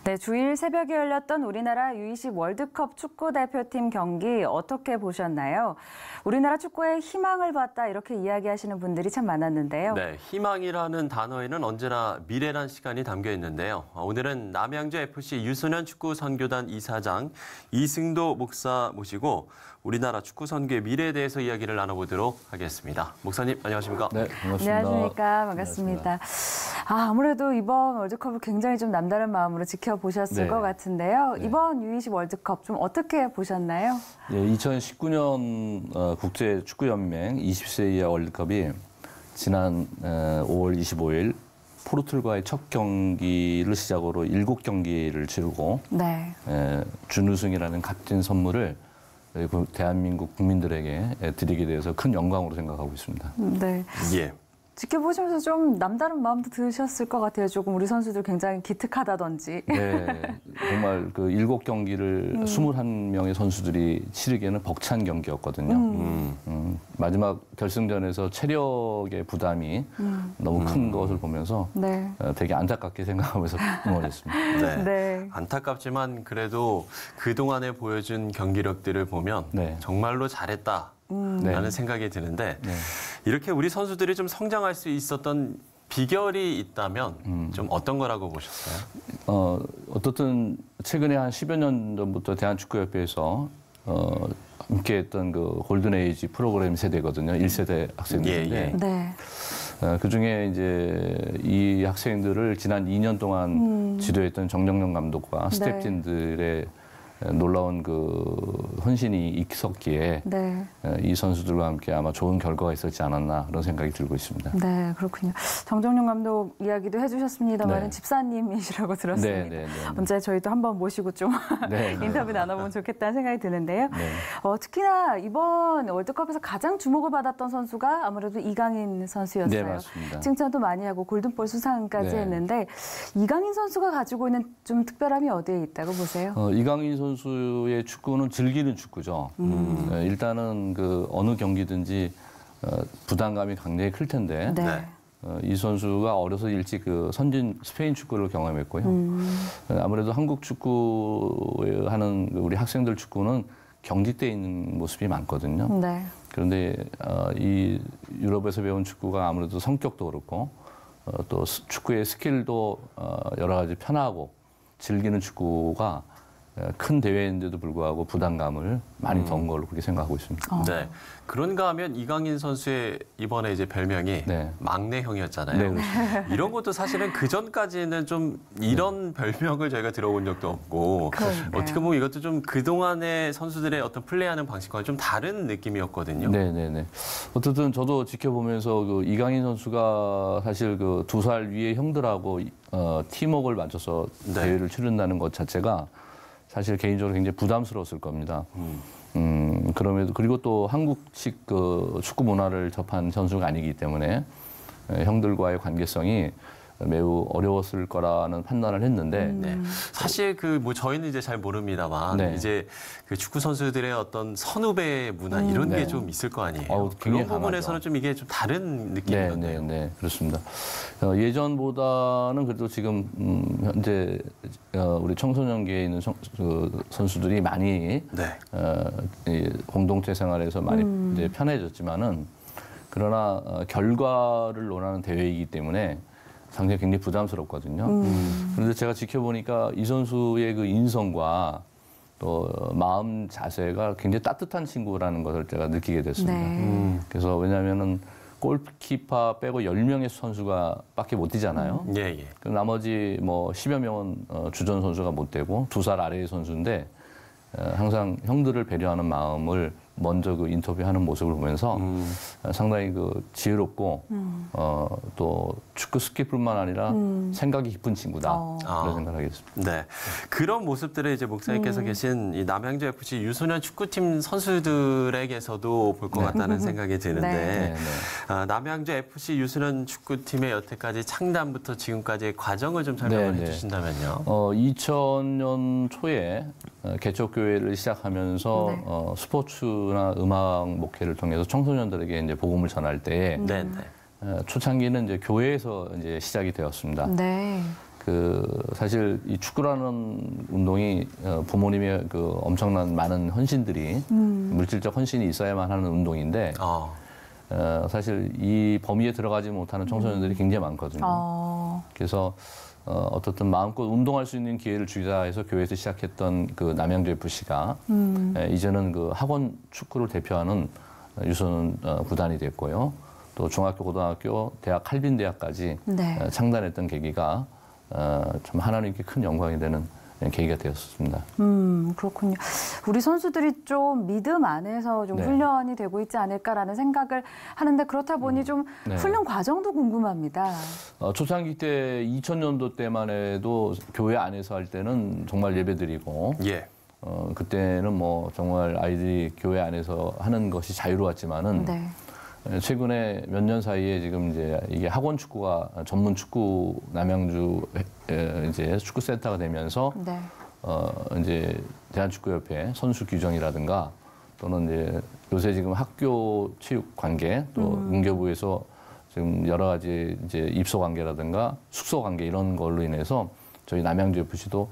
네, 주일 새벽에 열렸던 우리나라 U20 월드컵 축구 대표팀 경기 어떻게 보셨나요? 우리나라 축구에 희망을 봤다 이렇게 이야기하시는 분들이 참 많았는데요. 네, 희망이라는 단어에는 언제나 미래란 시간이 담겨 있는데요. 오늘은 남양주FC 유소년 축구 선교단 이사장 이승도 목사 모시고 우리나라 축구 선교의 미래에 대해서 이야기를 나눠보도록 하겠습니다. 목사님, 안녕하십니까? 네, 반갑습니다. 안녕하십니까? 반갑습니다. 아무래도 이번 월드컵을 굉장히 좀 남다른 마음으로 지켜보셨을 네. 것 같은데요. 네. 이번 U20 월드컵 좀 어떻게 보셨나요? 예, 2019년 국제축구연맹 20세 이하 월드컵이 지난 5월 25일 포르투갈과의 첫 경기를 시작으로 7경기를 치르고 네. 준우승이라는 값진 선물을 대한민국 국민들에게 드리게 돼서 큰 영광으로 생각하고 있습니다. 네. 예. 지켜보시면서 좀 남다른 마음도 드셨을 것 같아요. 조금 우리 선수들 굉장히 기특하다든지. 네, 정말 그 7경기를 21명의 선수들이 치르기에는 벅찬 경기였거든요. 마지막 결승전에서 체력의 부담이 너무 큰 것을 보면서 네. 되게 안타깝게 생각하면서 응원했습니다. 네. 네. 안타깝지만 그래도 그동안에 보여준 경기력들을 보면 네. 정말로 잘했다. 라는 생각이 드는데 네. 이렇게 우리 선수들이 좀 성장할 수 있었던 비결이 있다면 좀 어떤 거라고 보셨어요? 어떻든 최근에 한 10여 년 전부터 대한축구협회에서 함께했던 그 골든에이지 프로그램 세대거든요. 1세대 학생들인데 예, 예. 네. 그중에 이제 이 학생들을 지난 2년 동안 지도했던 정정용 감독과 스태프진들의 놀라운 그 헌신이 있었기에 네. 이 선수들과 함께 아마 좋은 결과가 있었지 않았나 그런 생각이 들고 있습니다. 네, 그렇군요. 정정용 감독 이야기도 해주셨습니다만 네. 집사님이시라고 들었습니다. 네, 네, 네. 언제 저희도 한번 모시고 좀 네, 네. 인터뷰 나눠보면 좋겠다는 생각이 드는데요. 네. 특히나 이번 월드컵에서 가장 주목을 받았던 선수가 아무래도 이강인 선수였어요. 네, 맞습니다. 칭찬도 많이 하고 골든볼 수상까지 네. 했는데 이강인 선수가 가지고 있는 좀 특별함이 어디에 있다고 보세요? 이강인 선수의 축구는 즐기는 축구죠. 일단은 그 어느 경기든지 부담감이 굉장히 클 텐데 네. 이 선수가 어려서 일찍 그 선진 스페인 축구를 경험했고요. 아무래도 한국 축구 하는 우리 학생들 축구는 경직돼 있는 모습이 많거든요. 네. 그런데 이 유럽에서 배운 축구가 아무래도 성격도 그렇고 또 축구의 스킬도 여러 가지 편하고 즐기는 축구가 큰 대회인데도 불구하고 부담감을 많이 던 걸로 그렇게 생각하고 있습니다. 네. 그런가 하면 이강인 선수의 이번에 이제 별명이 네. 막내형이었잖아요. 네, 그렇습니다. 이런 것도 사실은 그 전까지는 좀 이런 별명을 저희가 들어본 적도 없고 그러니까요. 어떻게 보면 이것도 좀 그동안의 선수들의 어떤 플레이하는 방식과는 좀 다른 느낌이었거든요. 네, 네, 네. 어쨌든 저도 지켜보면서 그 이강인 선수가 사실 그 2살 위의 형들하고 팀워크를 맞춰서 네. 대회를 치른다는 것 자체가 사실 개인적으로 굉장히 부담스러웠을 겁니다. 그럼에도 그리고 또 한국식 그 축구 문화를 접한 선수가 아니기 때문에 형들과의 관계성이 매우 어려웠을 거라는 판단을 했는데 네. 사실 그 뭐 저희는 이제 잘 모릅니다만 네. 이제 그 축구 선수들의 어떤 선후배 문화 이런 게 네. 좀 있을 거 아니에요. 굉장히 그런 부분에서는 강하죠. 좀 이게 좀 다른 느낌이 네, 같네요. 네, 네, 그렇습니다. 예전보다는 그래도 지금 현재 우리 청소년계에 있는 그 선수들이 많이 네. 이 공동체 생활에서 많이 이제 편해졌지만은 그러나 결과를 논하는 대회이기 때문에 상당히 굉장히 부담스럽거든요. 그런데 제가 지켜보니까 이 선수의 그 인성과 또 마음 자세가 굉장히 따뜻한 친구라는 것을 제가 느끼게 됐습니다. 네. 그래서 왜냐하면은 골키퍼 빼고 10명의 선수가 밖에 못 뛰잖아요. 예, 예. 그 나머지 뭐 10여 명은 주전 선수가 못 되고 2살 아래의 선수인데 항상 형들을 배려하는 마음을 먼저 그 인터뷰하는 모습을 보면서 상당히 그 지혜롭고 또 축구 스킬뿐만 아니라 생각이 깊은 친구다 그런 생각을 하게 됐습니다. 네. 그런 모습들을 이제 목사님께서 계신 이 남양주 FC 유소년 축구팀 선수들에게서도 볼 것 같다는 생각이 드는데 네. 네. 남양주 FC 유소년 축구팀의 여태까지 창단부터 지금까지의 과정을 좀 설명을 네, 네. 해주신다면요. 2000년 초에 개척교회를 시작하면서 네. 스포츠나 음악 목회를 통해서 청소년들에게 이제 복음을 전할 때 네, 네. 초창기는 이제 교회에서 이제 시작이 되었습니다. 네. 사실 이 축구라는 운동이 부모님의 그 엄청난 많은 헌신들이 물질적 헌신이 있어야만 하는 운동인데 사실 이 범위에 들어가지 못하는 청소년들이 굉장히 많거든요. 그래서 어떻든 마음껏 운동할 수 있는 기회를 주자 해서 교회에서 시작했던 그 남양주 FC가 이제는 그 학원 축구를 대표하는 유소년 구단이 됐고요. 또 중학교, 고등학교, 대학, 칼빈대학까지 네. 창단했던 계기가 참 하나님께 큰 영광이 되는 계기가 되었습니다. 그렇군요. 우리 선수들이 좀 믿음 안에서 좀 네. 훈련이 되고 있지 않을까라는 생각을 하는데 그렇다 보니 좀 네. 훈련 과정도 궁금합니다. 초창기 때 2000년도 때만 해도 교회 안에서 할 때는 정말 예배드리고 예. 그때는 뭐 정말 아이들이 교회 안에서 하는 것이 자유로웠지만은 네. 최근에 몇 년 사이에 지금 이제 이게 학원 축구가 전문 축구 남양주 이제 축구 센터가 되면서 네. 이제 대한축구협회 선수 규정이라든가 또는 이제 요새 지금 학교 체육 관계 또 문교부에서 지금 여러 가지 이제 입소 관계라든가 숙소 관계 이런 걸로 인해서 저희 남양주 FC도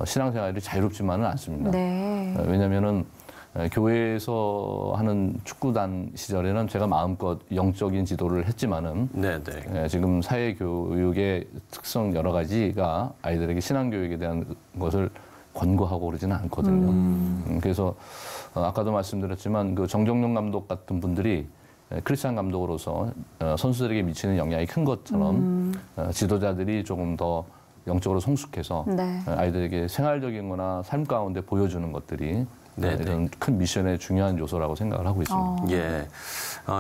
신앙생활이 자유롭지만은 않습니다. 네. 왜냐면은 교회에서 하는 축구단 시절에는 제가 마음껏 영적인 지도를 했지만은 네네. 지금 사회교육의 특성 여러 가지가 아이들에게 신앙교육에 대한 것을 권고하고 그러지는 않거든요. 그래서 아까도 말씀드렸지만 그 정정용 감독 같은 분들이 크리스찬 감독으로서 선수들에게 미치는 영향이 큰 것처럼 지도자들이 조금 더 영적으로 성숙해서 네. 아이들에게 생활적인 거나 삶 가운데 보여주는 것들이 네네. 이런 큰 미션의 중요한 요소라고 생각을 하고 있습니다. 예.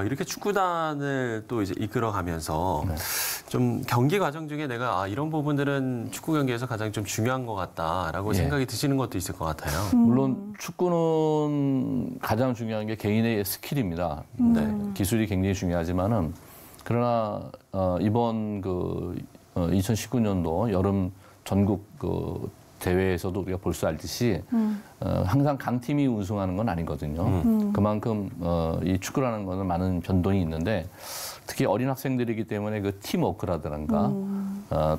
이렇게 축구단을 또 이제 이끌어가면서 좀 경기 과정 중에 내가 이런 부분들은 축구 경기에서 가장 좀 중요한 것 같다라고 예. 생각이 드시는 것도 있을 것 같아요. 물론 축구는 가장 중요한 게 개인의 스킬입니다. 네. 기술이 굉장히 중요하지만은 그러나 이번 그 2019년도 여름 전국 그 대회에서도 우리가 볼 수 알듯이 항상 강팀이 우승하는 건 아니거든요. 그만큼 이 축구라는 거는 많은 변동이 있는데 특히 어린 학생들이기 때문에 그 팀워크라든가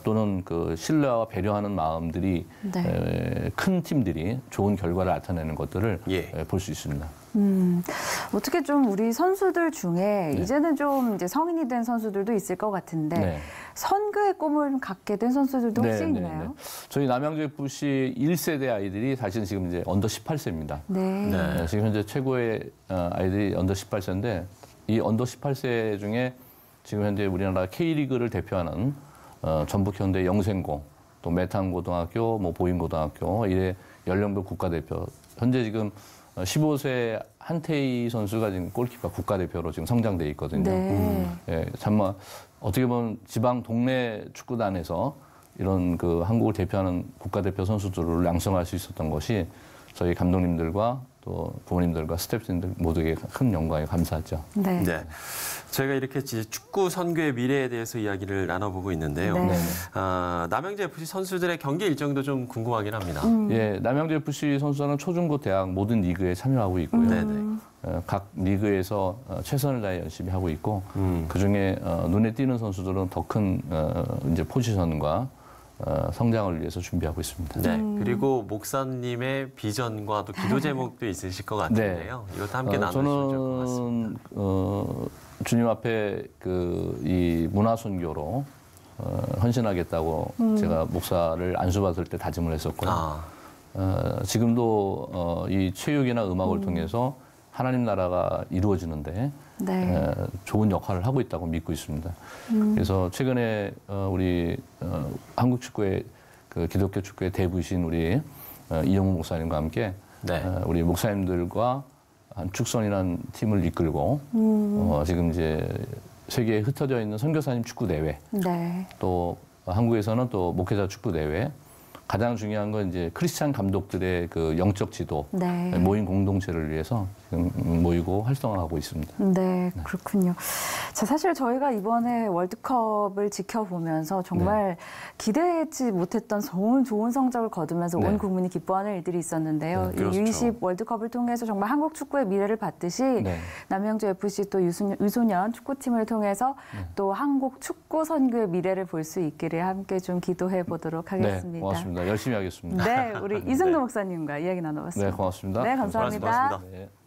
또는 그 신뢰와 배려하는 마음들이 네. 큰 팀들이 좋은 결과를 나타내는 것들을 예. 볼 수 있습니다. 어떻게 좀 우리 선수들 중에 이제는 좀 이제 성인이 된 선수들도 있을 것 같은데 네. 선교의 꿈을 갖게 된 선수들도 혹시 있나요? 저희 남양주 FC 1세대 아이들이 사실은 지금 이제 언더 18세입니다. 네. 네. 지금 현재 최고의 아이들이 언더 18세인데 이 언더 18세 중에 지금 현재 우리나라 K리그를 대표하는 전북 현대 영생고 또 메탄고등학교, 뭐 보인고등학교 이래 연령별 국가대표 현재 지금 15세 한태희 선수가 지금 골키퍼 국가대표로 지금 성장돼 있거든요. 네. 예, 정말 어떻게 보면 지방 동네 축구단에서 이런 그 한국을 대표하는 국가대표 선수들을 양성할 수 있었던 것이 저희 감독님들과 또 부모님들과 스태프진들 모두에게 큰 영광에 감사하죠. 네. 네. 저희가 이렇게 이제 축구 선교의 미래에 대해서 이야기를 나눠보고 있는데요. 네. 남양주 FC 선수들의 경기 일정도 좀 궁금하긴 합니다. 예, 남양주 FC 선수는 초중고 대학 모든 리그에 참여하고 있고요. 네네. 각 리그에서 최선을 다해 열심히 하고 있고 그 중에 눈에 띄는 선수들은 더 큰 이제 포지션과 성장을 위해서 준비하고 있습니다. 네. 그리고 목사님의 비전과 또 기도 제목도 있으실 것 같은데요. 이것도 함께 나누시면 좋을 것 같습니다. 저는 주님 앞에 이 문화 선교로 헌신하겠다고 제가 목사를 안수받을 때 다짐을 했었고요. 지금도 이 체육이나 음악을 통해서 하나님 나라가 이루어지는데 네. 좋은 역할을 하고 있다고 믿고 있습니다. 그래서 최근에 우리 한국 축구의 그 기독교 축구의 대부이신 우리 이영훈 목사님과 함께 네. 우리 목사님들과 한 축선이라는 팀을 이끌고 지금 이제 세계에 흩어져 있는 선교사님 축구 대회 네. 또 한국에서는 또 목회자 축구 대회 가장 중요한 건 이제 크리스찬 감독들의 그 영적 지도 네. 모임 공동체를 위해서 지금 모이고 활성화하고 있습니다. 네, 그렇군요. 자, 사실 저희가 이번에 월드컵을 지켜보면서 정말 기대치 못했던 좋은 성적을 거두면서 네. 온 국민이 기뻐하는 일들이 있었는데요. 이 그렇죠. U20 월드컵을 통해서 정말 한국 축구의 미래를 봤듯이 네. 남양주 FC 또 유소년 축구팀을 통해서 또 한국 축구 선교의 미래를 볼 수 있기를 함께 좀 기도해 보도록 하겠습니다. 네, 고맙습니다. 열심히 하겠습니다. 네, 우리 이승도 목사님과 이야기 나눠봤습니다. 네, 고맙습니다. 네, 감사합니다. 고맙습니다. 네.